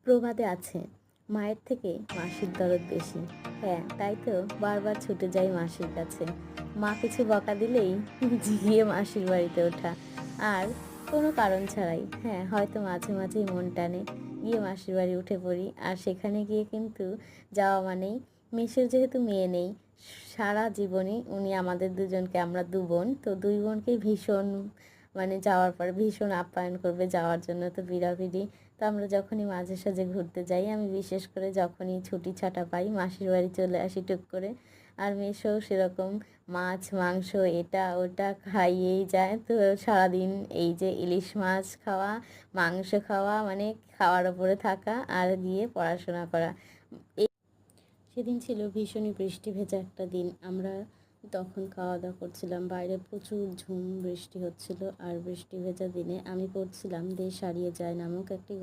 প্রবাদে আছে, মায়ের থেকে মাসির দরদ বেশি। হ্যাঁ, তাই তো বারবার ছুটে যাই মাসির কাছে। মা কিছু বকা দিলেই গিয়ে মাসির বাড়িতে ওঠা, আর কোনো কারণ ছাড়াই। হ্যাঁ, হয়তো মাঝে মাঝেই মন টানে, গিয়ে মাসির বাড়ি উঠে পড়ি। আর সেখানে গিয়ে কিন্তু যাওয়া মানেই, মেসের যেহেতু মেয়ে নেই, সারা জীবনই উনি আমাদের দুজনকে, আমরা দু বোন তো, দুই বোনকেই ভীষণ যাওয়ার পর ভীষণ আপ্যায়ন করবে, যাওয়ার জন্য তো ভিড়াভিড়ি। তো আমরা যখনই মাঝে সাঝে ঘুরতে যাই, আমি বিশেষ করে যখনই ছুটি ছাটা পাই মাসির বাড়ি চলে আসি টুক করে। আর মেসোও সেরকম মাছ মাংস এটা ওটা খাইয়েই যায়। তো সারাদিন এই যে ইলিশ মাছ খাওয়া, মাংস খাওয়া, খাওয়ার ওপরে থাকা আর গিয়ে পড়াশোনা করা। সেদিন ছিল ভীষণই বৃষ্টি ভেজা একটা দিন। আমরা তখন খাওয়া দাওয়া করছিলাম, বাইরে প্রচুর ঝুম বৃষ্টি হচ্ছিল। আর বৃষ্টি ভেজা দিনে আমি পড়ছিলাম দেশ হারিয়ে যায় নামক একটি